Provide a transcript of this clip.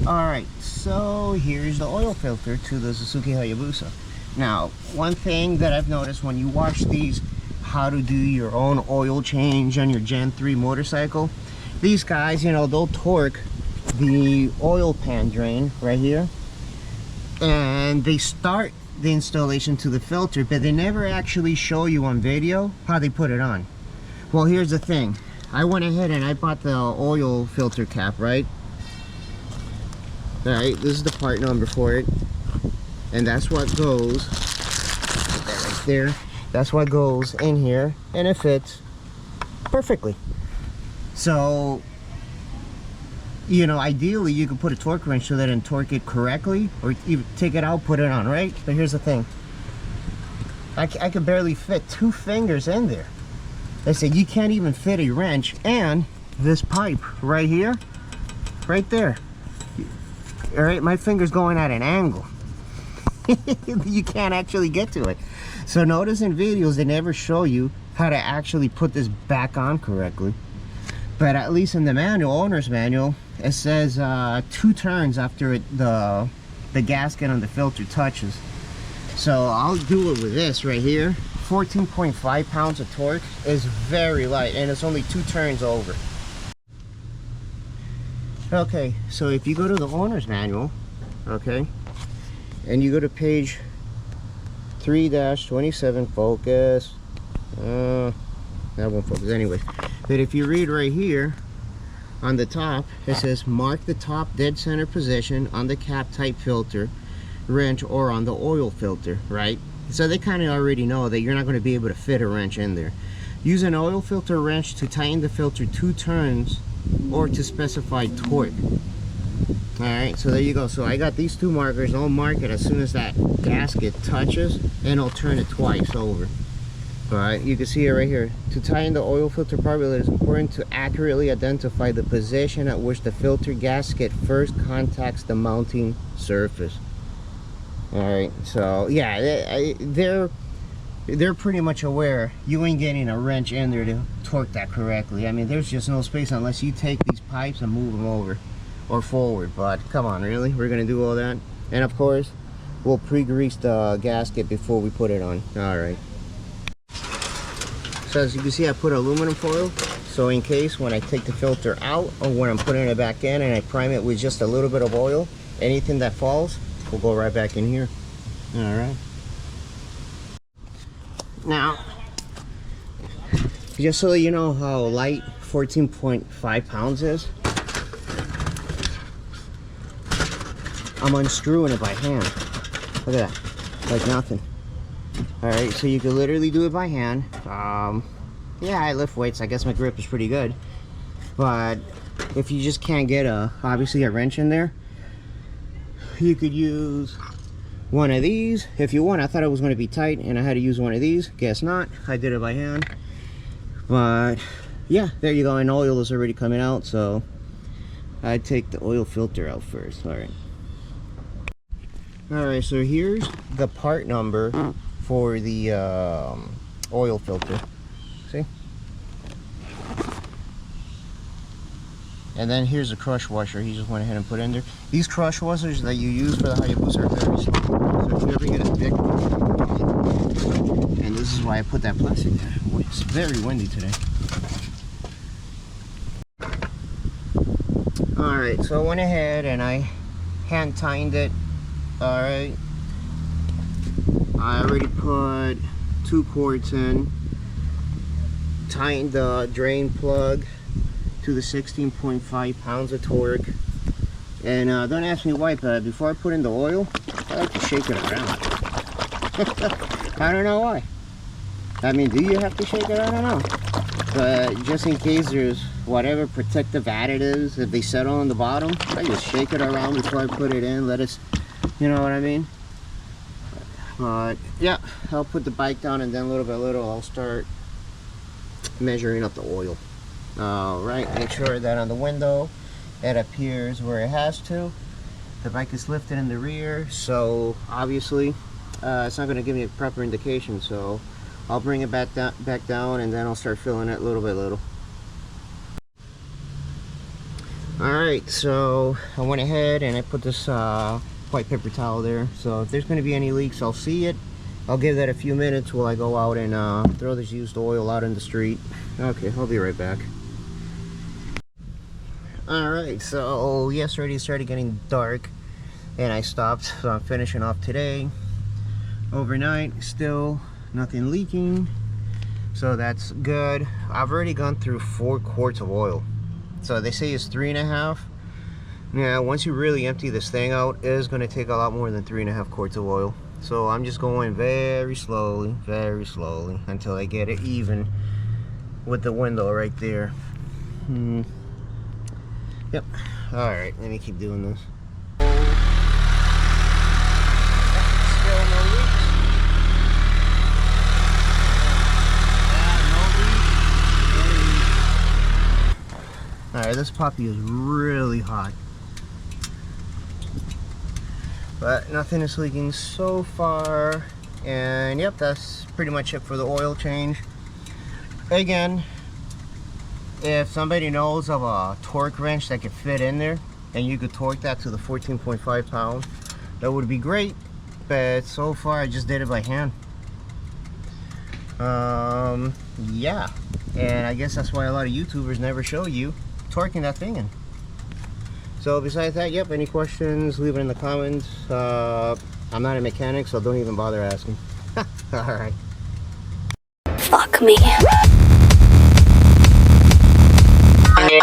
Alright, so here's the oil filter to the Suzuki Hayabusa. Now, one thing that I've noticed when you watch these how to do your own oil change on your Gen 3 motorcycle, these guys, you know, they'll torque the oil pan drain right here and they start the installation to the filter, but they never actually show you on video how they put it on. Well, here's the thing. I went ahead and I bought the oil filter cap, right? Alright, this is the part number for it. And that's what goes, put that right there. That's what goes in here and it fits perfectly. So, you know, ideally you could put a torque wrench so that and torque it correctly, or even take it out, put it on, right? But here's the thing. I could barely fit 2 fingers in there. They said you can't even fit a wrench, and this pipe right here, right there. All right, my finger's going at an angle. You can't actually get to it. So notice in videos they never show you how to actually put this back on correctly. But at least in the manual, owner's manual, it says 2 turns after the gasket on the filter touches. So I'll do it with this right here. 14.5 pounds of torque is very light, and it's only 2 turns over. Okay, so if you go to the owner's manual, okay, and you go to page 3-27, focus, that won't focus anyway. But if you read right here on the top, it says mark the top dead center position on the cap type filter wrench or on the oil filter, right? So they kind of already know that you're not going to be able to fit a wrench in there. Use an oil filter wrench to tighten the filter 2 turns or to specify torque. Alright, so there you go. So I got these 2 markers. I'll mark it as soon as that gasket touches, and I'll turn it twice over. Alright, you can see it right here. To tighten the oil filter properly, it is important to accurately identify the position at which the filter gasket first contacts the mounting surface. Alright, so yeah, they're pretty much aware you ain't getting a wrench in there to torque that correctly. I mean, there's just no space unless you take these pipes and move them over or forward. But come on, really? We're gonna do all that? And of course, we'll pre-grease the gasket before we put it on. Alright. So as you can see, I put aluminum foil. So in case when I take the filter out or when I'm putting it back in and I prime it with just a little bit of oil, anything that falls will go right back in here. Alright. Now, just so you know how light 14.5 pounds is, I'm unscrewing it by hand. Look at that, like nothing. Alright, so you can literally do it by hand. Yeah, I lift weights, I guess my grip is pretty good. But if you just can't get obviously a wrench in there, you could use one of these if you want. I thought it was going to be tight and I had to use one of these. Guess not. I did it by hand. But yeah, there you go. And oil is already coming out, so I take the oil filter out first. Alright, so here's the part number for the oil filter. See? And then here's a crush washer. He just went ahead and put in there. These crush washers that you use for the Hayabusa are very small. So if you ever get a big one, and this is why I put that plastic there. It's very windy today. Alright, so I went ahead and I hand tightened it. Alright. I already put 2 quarts in. Tightened the drain plug to the 16.5 pounds of torque. And don't ask me why, but before I put in the oil, I like to shake it around. I don't know why. I mean, do you have to shake it? I don't know. But just in case there's whatever protective additives, if they settle on the bottom, I just shake it around before I put it in. Let it, you know what I mean? But yeah, I'll put the bike down, and then little by little I'll start measuring up the oil. Alright, make sure that on the window it appears where it has to. The bike is lifted in the rear, so obviously it's not going to give me a proper indication, so I'll bring it back down and then I'll start filling it little by little. Alright. Alright, so I went ahead and I put this white paper towel there. So if there's going to be any leaks, I'll see it. I'll give that a few minutes while I go out and throw this used oil out in the street. Okay, I'll be right back. Alright, so yesterday it started getting dark and I stopped, so I'm finishing off today. Overnight, still nothing leaking, so that's good. I've already gone through 4 quarts of oil. So they say it's 3.5. Yeah, once you really empty this thing out, it is going to take a lot more than 3.5 quarts of oil. So I'm just going very slowly until I get it even with the window right there. Yep. Alright, let me keep doing this. Still no leaks. Alright, this puppy is really hot. But nothing is leaking so far. And yep, that's pretty much it for the oil change. Again, if somebody knows of a torque wrench that could fit in there and you could torque that to the 14.5 pound, that would be great. But so far I just did it by hand. Yeah, and I guess that's why a lot of YouTubers never show you torquing that thing in. So besides that, yep, any questions, leave it in the comments. I'm not a mechanic, so don't even bother asking. Alright. Fuck me.